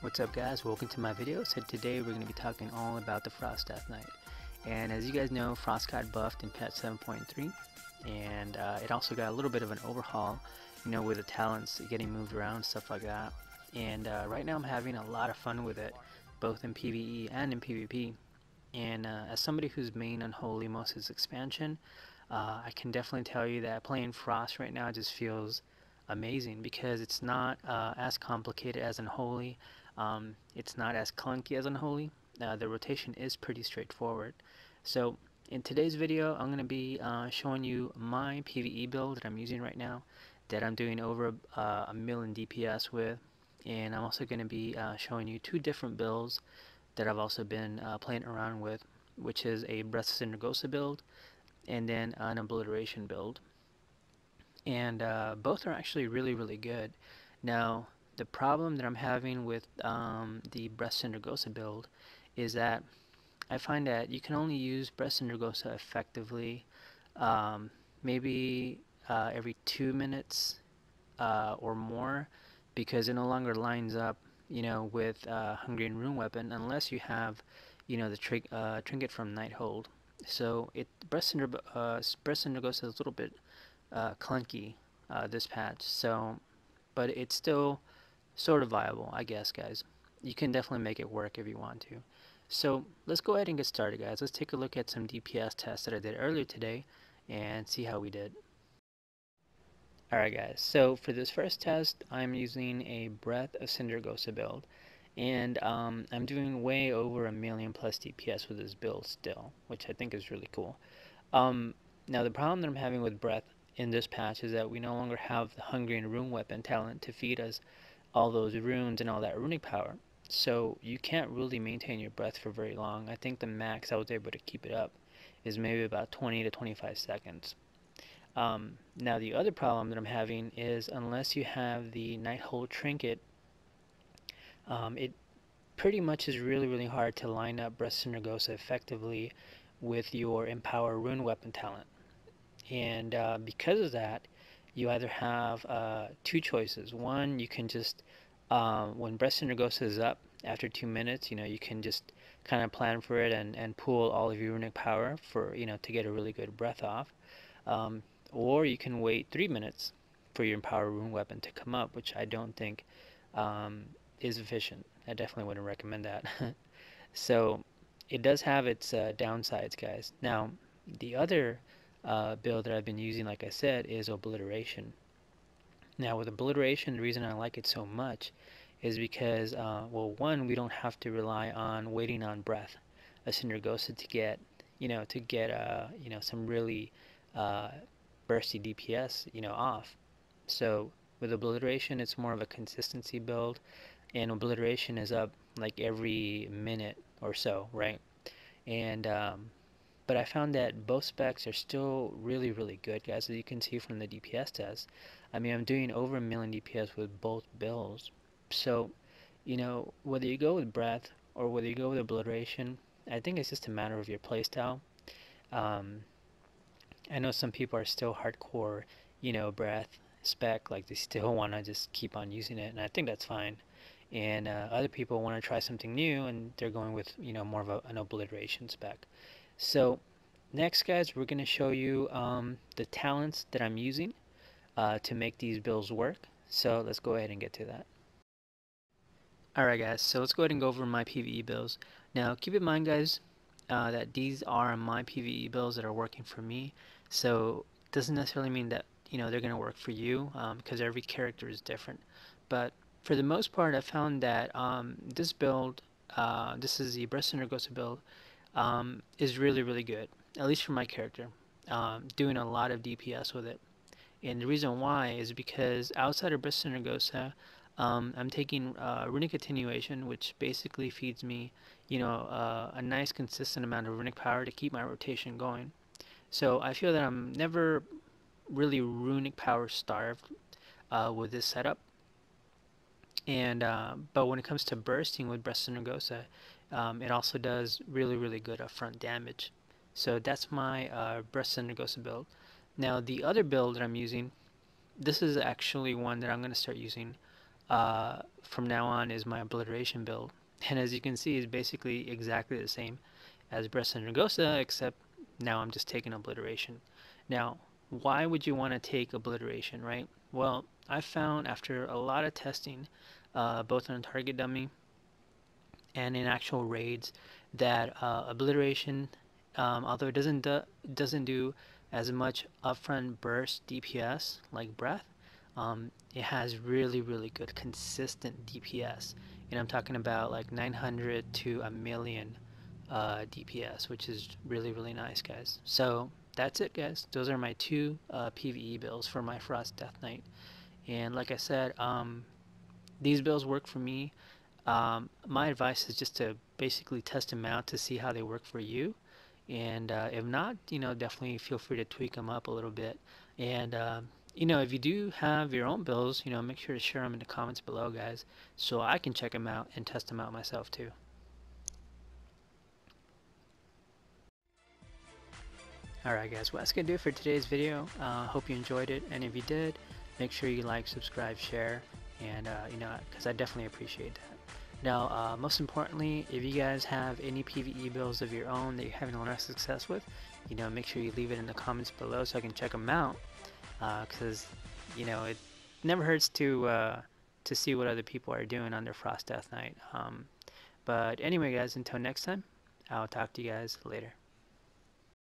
What's up guys, welcome to my video. So today we're going to be talking all about the Frost Death Knight. And as you guys know, Frost got buffed in patch 7.3 and it also got a little bit of an overhaul, with the talents getting moved around, stuff like that. And right now I'm having a lot of fun with it, both in PvE and in PvP. And as somebody who's main Unholy most of his expansion, I can definitely tell you that playing Frost right now just feels amazing because it's not as complicated as Unholy. It's not as clunky as Unholy. The rotation is pretty straightforward. So in today's video I'm going to be showing you my PvE build that I'm using right now, that I'm doing over a million DPS with, and I'm also going to be showing you two different builds that I've also been playing around with, which is a Breath of Cindergosa build and then an Obliteration build. And both are actually really good. Now the problem that I'm having with the Breath of Cindergosa build is that I find that you can only use Breath of Cindergosa effectively maybe every 2 minutes or more, because it no longer lines up with Hungarian Rune Weapon unless you have the trinket from Nighthold. So Breath of Cindergosa is a little bit clunky this patch, but it's still sort of viable, I guess, guys. You can definitely make it work if you want to. So let's go ahead and get started, guys. Let's take a look at some DPS tests that I did earlier today and see how we did. Alright guys, so for this first test I'm using a Breath of Cindergosa build, and I'm doing way over 1,000,000+ DPS with this build still, which I think is really cool. Now the problem that I'm having with Breath in this patch is that we no longer have the Hungarian Rune Weapon talent to feed us all those runes and all that runic power. So you can't really maintain your breath for very long. I think the max I was able to keep it up is maybe about 20 to 25 seconds. Now the other problem that I'm having is, unless you have the Nighthold trinket, it pretty much is really hard to line up Breath of Cindergosa effectively with your Empower Rune Weapon talent. And because of that, you either have two choices. One, you can just, when Breath of Cindergosa is up after 2 minutes, you can just kind of plan for it and pool all of your runic power for, to get a really good breath off. Or you can wait 3 minutes for your Empower Rune Weapon to come up, which I don't think is efficient. I definitely wouldn't recommend that. So it does have its downsides, guys. Now, the other build that I've been using, like I said, is Obliteration. Now with Obliteration, the reason I like it so much is because, well, one, we don't have to rely on waiting on Breath of Cindergosa to get, some really bursty DPS, off. So with Obliteration, it's more of a consistency build, and Obliteration is up like every minute or so, right? And but I found that both specs are still really good, guys. As you can see from the DPS test, I mean, I'm doing over 1,000,000 DPS with both builds. So, whether you go with Breath or whether you go with Obliteration, I think it's just a matter of your playstyle. I know some people are still hardcore, Breath spec, like they still want to just keep on using it, and I think that's fine. And other people want to try something new, and they're going with, more of an Obliteration spec. So next, guys, we're going to show you the talents that I'm using to make these builds work. So let's go ahead and get to that. Alright guys, so let's go ahead and go over my PvE builds. Now keep in mind, guys, that these are my PvE builds that are working for me. So it doesn't necessarily mean that they're going to work for you, because every character is different. But for the most part, I found that this build, this is the Breath of Cindergosa build, is really good, at least for my character. Doing a lot of DPS with it, and the reason why is because outside of Breath of Cindergosa, I'm taking runic attenuation, which basically feeds me a nice consistent amount of runic power to keep my rotation going. So I feel that I'm never really runic power starved with this setup. And but when it comes to bursting with Breath of Cindergosa, it also does really good upfront damage. So that's my Breath of Cindergosa build. Now the other build that I'm using, this is actually one that I'm going to start using from now on is my obliteration build. And as you can see, it's basically exactly the same as Breath Gosa, except now I'm just taking obliteration. Now, why would you want to take obliteration, right? Well, I found after a lot of testing, both on a target dummy and in actual raids, that obliteration, although it doesn't do as much upfront burst DPS like Breath, it has really good consistent DPS, and I'm talking about like 900 to a million DPS, which is really nice, guys. So that's it, guys. Those are my two PvE builds for my Frost Death Knight, and like I said, these builds work for me. My advice is just to basically test them out to see how they work for you, and if not, definitely feel free to tweak them up a little bit. And if you do have your own builds, make sure to share them in the comments below, guys, so I can check them out and test them out myself too. Alright guys, well, that's gonna do it for today's video. Hope you enjoyed it, and if you did, make sure you like, subscribe, share, and because I definitely appreciate that. Now, most importantly, if you guys have any PvE builds of your own that you're having a lot of success with, make sure you leave it in the comments below so I can check them out. Because it never hurts to see what other people are doing on their Frost Death Knight. But anyway, guys, until next time, I'll talk to you guys later.